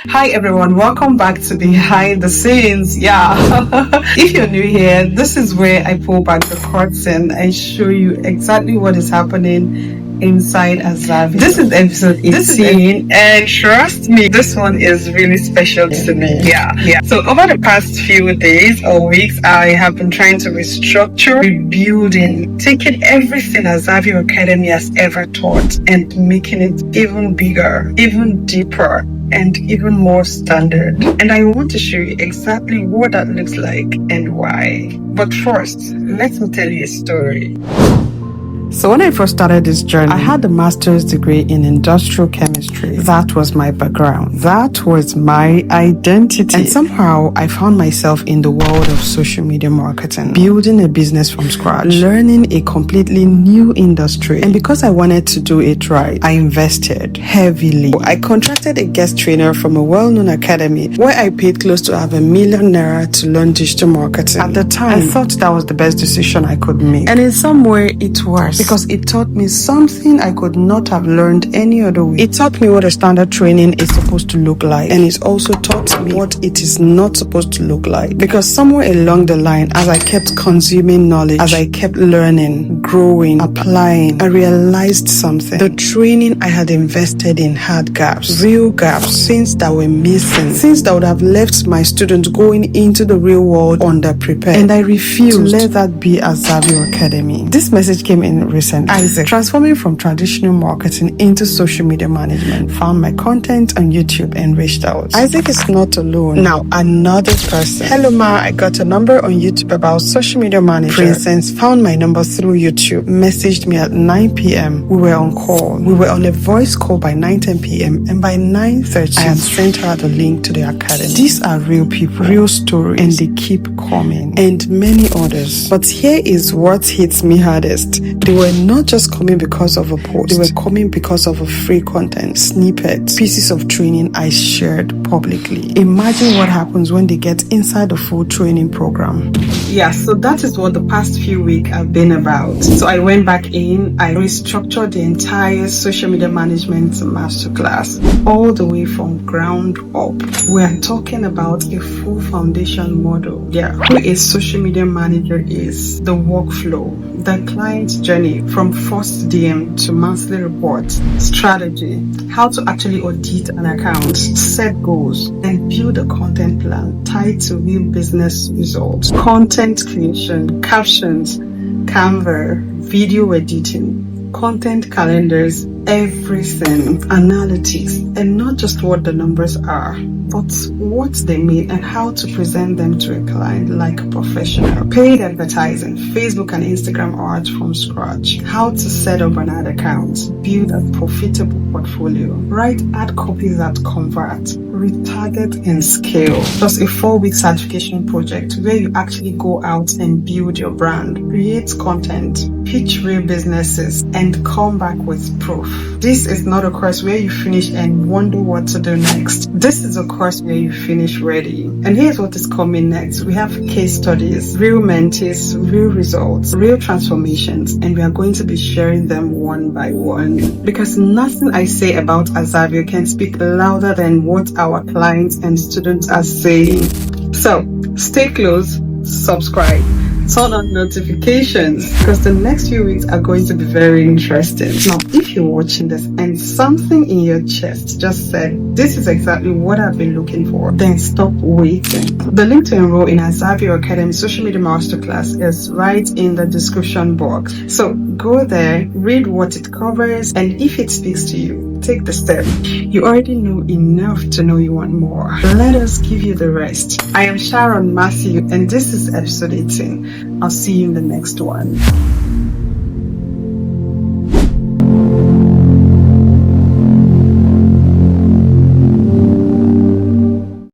Hi everyone, welcome back to Behind the Scenes. Yeah, if you're new here, this is where I pull back the curtain and show you exactly what is happening inside Azavyo. This is episode 18, and trust me, this one is really special to me. Yeah. So over the past few days or weeks, I have been trying to restructure, rebuilding, taking everything Azavyo Academy has ever taught and making it even bigger, even deeper, and even more standard. And I want to show you exactly what that looks like and why. But first, let me tell you a story. So when I first started this journey, I had a master's degree in industrial chemistry. That was my background. That was my identity. And somehow I found myself in the world of social media marketing, building a business from scratch, learning a completely new industry. And because I wanted to do it right, I invested heavily. I contracted a guest trainer from a well-known academy where I paid close to ₦1 million to learn digital marketing. At the time, I thought that was the best decision I could make. And in some way, it was. Because it taught me something I could not have learned any other way. It taught me what a standard training is supposed to look like. And it also taught me what it is not supposed to look like. Because somewhere along the line, as I kept consuming knowledge, as I kept learning, growing, applying, I realized something. The training I had invested in had gaps. Real gaps. Things that were missing. Things that would have left my students going into the real world underprepared. And I refused to let that be Azavyo Academy. This message came in recent. Isaac, transforming from traditional marketing into social media management, found my content on YouTube and reached out. Isaac is not alone. Now, another person. Hello ma, I got a number on YouTube about social media management. For instance, found my number through YouTube, messaged me at 9 p.m. We were on call. We were on a voice call by 9:10 p.m. and by 9:30, I had sent her the link to the academy. These are real people, real stories, and they keep coming. And many others. But here is what hits me hardest. They were not just coming because of a post. They were coming because of a free content, snippets, pieces of training I shared publicly. Imagine what happens when they get inside the full training program. Yeah, so that is what the past few weeks have been about. So I went back in, I restructured the entire social media management masterclass, all the way from ground up. We are talking about a full foundation model. Yeah, who a social media manager is, the workflow, the client journey from first DM to monthly reports, strategy, how to actually audit an account, set goals, and build a content plan tied to real business results, content creation, captions, Canva, video editing, content calendars, everything, analytics, and not just what the numbers are, but what they mean and how to present them to a client like a professional. Paid advertising, Facebook and Instagram ads from scratch, how to set up an ad account, build a profitable portfolio, write ad copies that convert, retarget and scale, plus a 4-week certification project where you actually go out and build your brand, create content, pitch real businesses, and come back with proof. This is not a course where you finish and wonder what to do next. This is a course where you finish ready. And here's what is coming next. We have case studies, real mentees, real results, real transformations, and we are going to be sharing them one by one. Because nothing I say about Azavyo can speak louder than what our clients and students are saying. So stay close, subscribe, turn on notifications, because the next few weeks are going to be very interesting. Now, if you're watching this and something in your chest just said, this is exactly what I've been looking for, then stop waiting. The link to enroll in Azavyo Academy Social Media Masterclass is right in the description box. So go there, read what it covers, and if it speaks to you, take the step. You already know enough to know you want more. Let us give you the rest. I am Sharon Matthew, and this is episode 18. I'll see you in the next one.